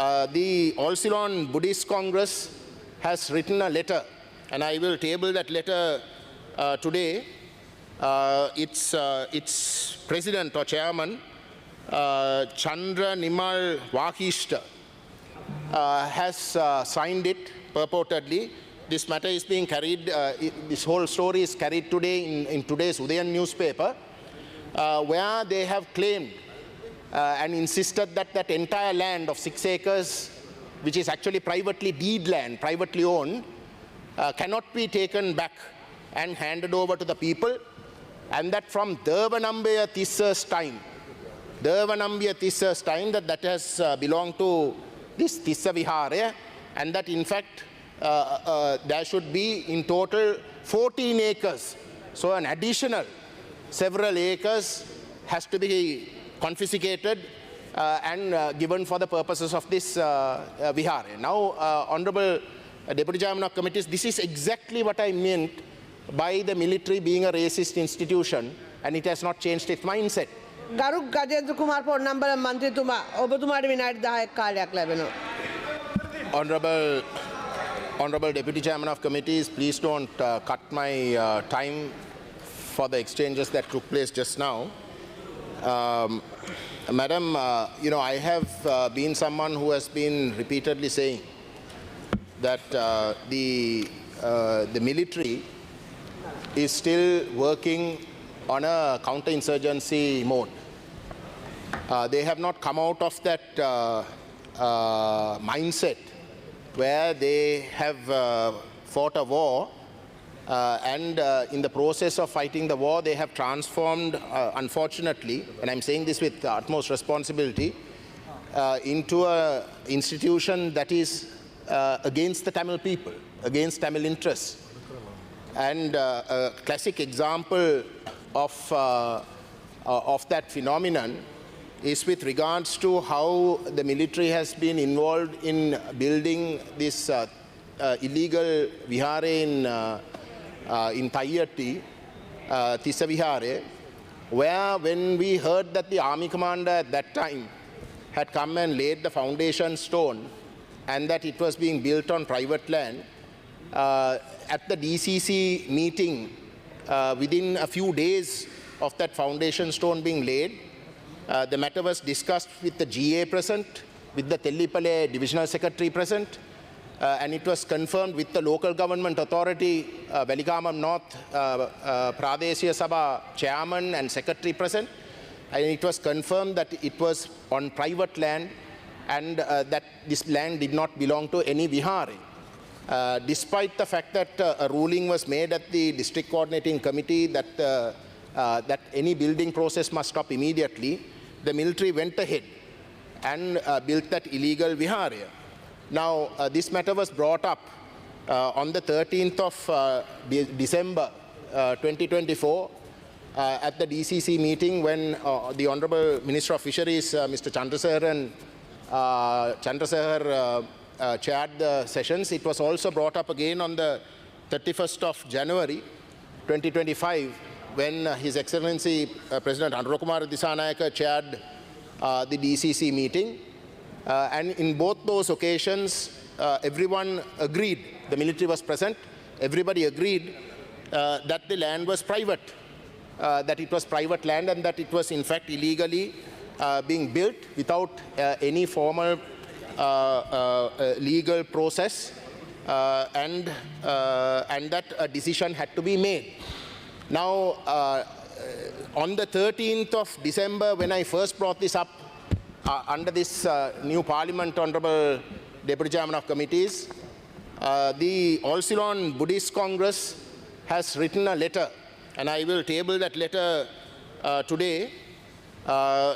The All Ceylon Buddhist Congress has written a letter, and I will table that letter today. Its president or chairman, Chandra Nimal Wakishta, has signed it purportedly. This matter is being carried, this whole story is carried today in today's Udayan newspaper, where they have claimed and insisted that that entire land of 6 acres, which is actually privately deed land, privately owned, cannot be taken back and handed over to the people, and that from Devanambaya Tissa's time, that has belonged to this Tissa Vihara, and that in fact there should be in total 14 acres. So an additional several acres has to be confiscated and given for the purposes of this Vihara. Now, Honorable Deputy Chairman of Committees, this is exactly what I meant by the military being a racist institution, and it has not changed its mindset. Garuk Gajendra Kumar Ponnambala Mantrituma, Obatumada Vinayaka 10ක් කාලයක් ලැබෙනවා. Honorable Deputy Chairman of Committees, please don't cut my time for the exchanges that took place just now. Madam, I have been someone who has been repeatedly saying that the military is still working on a counterinsurgency mode. They have not come out of that mindset where they have fought a war and in the process of fighting the war, they have transformed, unfortunately, and I'm saying this with utmost responsibility, into an institution that is against the Tamil people, against Tamil interests. And a classic example of that phenomenon is with regards to how the military has been involved in building this illegal vihara in Taiyatti, Tissa Vihara, where when we heard that the army commander at that time had come and laid the foundation stone and that it was being built on private land, at the DCC meeting, within a few days of that foundation stone being laid, the matter was discussed with the GA present, with the Tellipale Divisional Secretary present, and it was confirmed with the local government authority, Veligamam North Pradeshiya Sabha Chairman and Secretary present, and it was confirmed that it was on private land and that this land did not belong to any vihara. Despite the fact that a ruling was made at the district coordinating committee that that any building process must stop immediately, the military went ahead and built that illegal vihara. Now, this matter was brought up on the 13th of December 2024 at the DCC meeting when the Honorable Minister of Fisheries, Mr. Chandrasekhar chaired the sessions. It was also brought up again on the 31st of January 2025 when His Excellency President Anurukumara Dissanayaka chaired the DCC meeting. And in both those occasions, everyone agreed, the military was present, everybody agreed that the land was private, that it was private land and that it was in fact illegally being built without any formal legal process, and that a decision had to be made. Now, on the 13th of December, when I first brought this up under this new parliament, Honorable Deputy Chairman of Committees, the All Ceylon Buddhist Congress has written a letter, and I will table that letter today.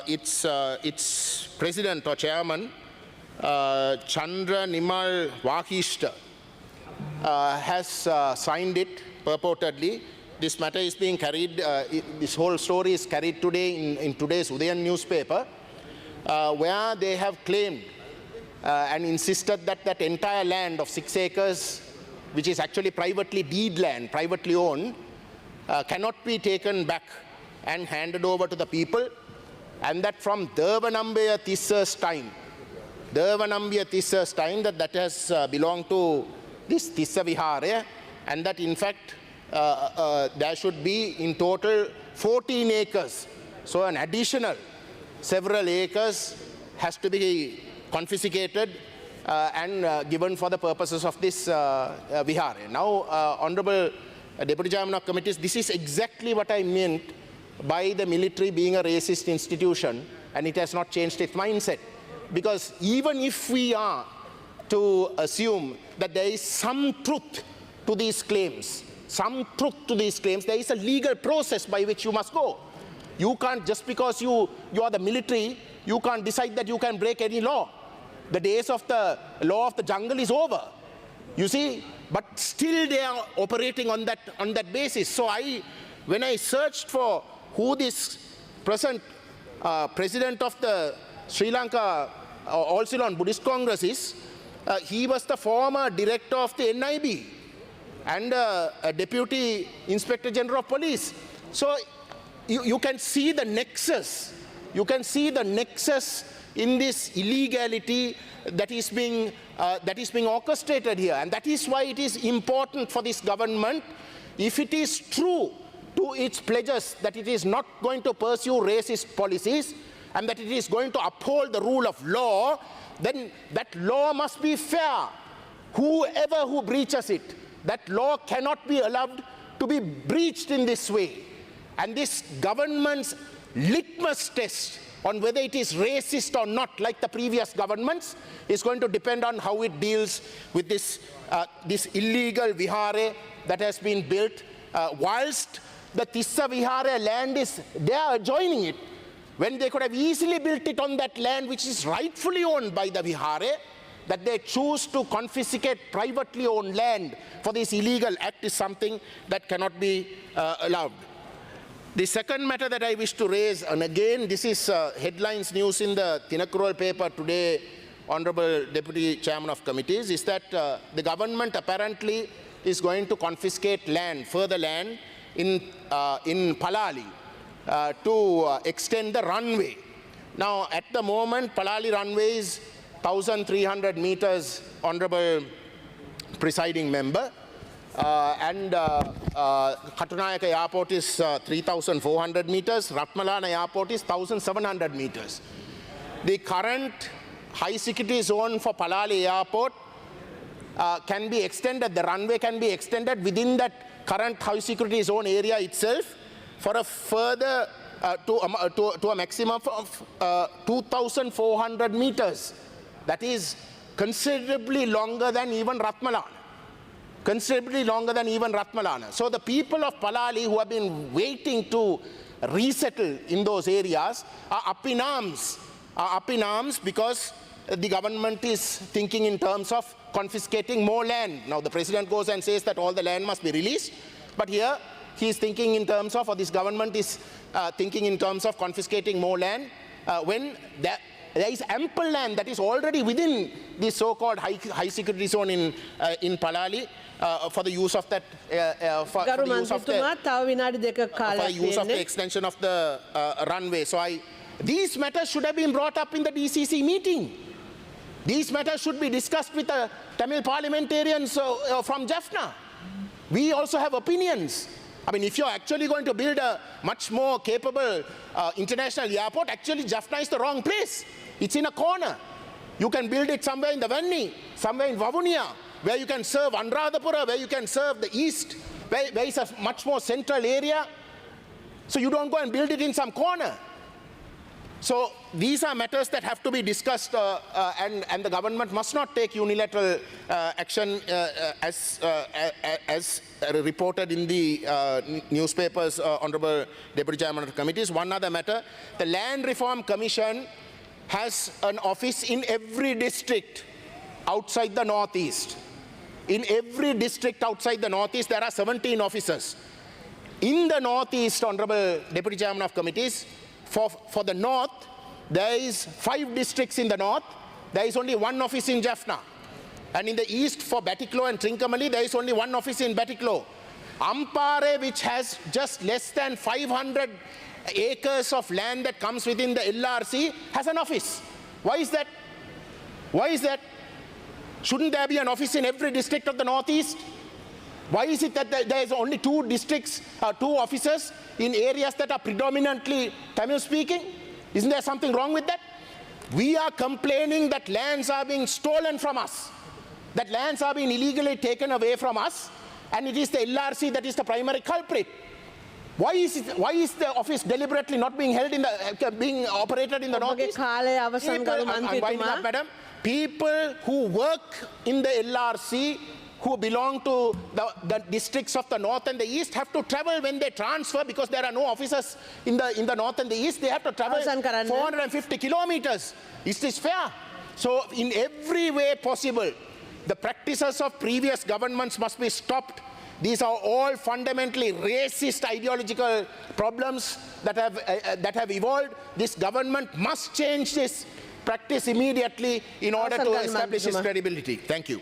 Its president or chairman, Chandra Nimal Wakishta, has signed it purportedly. This matter is being carried, this whole story is carried today in today's Udayan newspaper, where they have claimed and insisted that that entire land of 6 acres, which is actually privately deed land, privately owned, cannot be taken back and handed over to the people, and that from Devanambaya Tissa's time, Devanambiya Tissa's time that has belonged to this Tissa Vihara, and that in fact there should be in total 14 acres. So an additional several acres has to be confiscated and given for the purposes of this Vihara. Now, Honorable Deputy Chairman of Committees, this is exactly what I meant by the military being a racist institution, and it has not changed its mindset. Because even if we are to assume that there is some truth to these claims, there is a legal process by which you must go. You can't, just because you are the military, you can't decide that you can break any law. The days of the law of the jungle is over, you see, but still they are operating on that basis. So when I searched for who this present president of the Sri Lanka All Ceylon Buddhist Congress is, he was the former director of the NIB and a deputy inspector general of police. So you can see the nexus. You can see the nexus in this illegality that is being orchestrated here. And that is why it is important for this government, if it is true to its pledges that it is not going to pursue racist policies and that it is going to uphold the rule of law, then that law must be fair. Whoever who breaches it, that law cannot be allowed to be breached in this way. And this government's litmus test on whether it is racist or not, like the previous governments, is going to depend on how it deals with this illegal vihara that has been built, whilst the Tissa Vihara land is, they are adjoining it, when they could have easily built it on that land which is rightfully owned by the vihara. That they choose to confiscate privately owned land for this illegal act is something that cannot be allowed. The second matter that I wish to raise, and again this is headlines news in the Tinakural paper today, Honorable Deputy Chairman of Committees, is that the government apparently is going to confiscate land, further land in Palali to extend the runway. Now at the moment Palali runway is 1,300 meters, Honorable Presiding Member, and Katunayaka Airport is 3,400 meters, Ratmalana Airport is 1,700 meters. The current high security zone for Palali Airport can be extended, the runway can be extended within that current high security zone area itself for a further, to a maximum of 2,400 meters. That is considerably longer than even Ratmalana. Considerably longer than even Ratmalana. So the people of Palali who have been waiting to resettle in those areas are up in arms because the government is thinking in terms of confiscating more land. Now the president goes and says that all the land must be released, but here he is thinking in terms of, or this government is thinking in terms of confiscating more land when there is ample land that is already within the so-called high security zone in Palali for the use of that, for the use of the extension of the runway. So these matters should have been brought up in the DCC meeting. These matters should be discussed with the Tamil parliamentarians from Jaffna. We also have opinions. I mean, if you're actually going to build a much more capable international airport, actually Jaffna is the wrong place. It's in a corner. You can build it somewhere in the Vanni, somewhere in Vavunia, where you can serve Anuradhapura, where you can serve the east, where is a much more central area. So you don't go and build it in some corner. So these are matters that have to be discussed, and the government must not take unilateral action as reported in the newspapers, Honorable Deputy Chairman of the Committees. One other matter, the Land Reform Commission has an office in every district outside the Northeast. In every district outside the Northeast, there are 17 officers. In the Northeast, Honorable Deputy Chairman of Committees, for the North, there is 5 districts in the North. There is only 1 office in Jaffna. And in the East, for Batiklo and Trincomalee, there is only 1 office in Batiklo. Ampare, which has just less than 500 acres of land that comes within the LRC, has an office. Why is that? Why is that? Shouldn't there be an office in every district of the Northeast? Why is it that there is only 2 districts, 2 offices in areas that are predominantly Tamil speaking? Isn't there something wrong with that? We are complaining that lands are being stolen from us, that lands are being illegally taken away from us, and it is the LRC that is the primary culprit. Why is the office deliberately not being held in the being operated in the Northeast? I'm winding up, madam. People who work in the LRC, who belong to the districts of the North and the East, have to travel when they transfer, because there are no officers in the North and the East. They have to travel 450 kilometers. Is this fair? So in every way possible, the practices of previous governments must be stopped. These are all fundamentally racist ideological problems that have evolved. This government must change this practice immediately in order to establish its credibility. Thank you.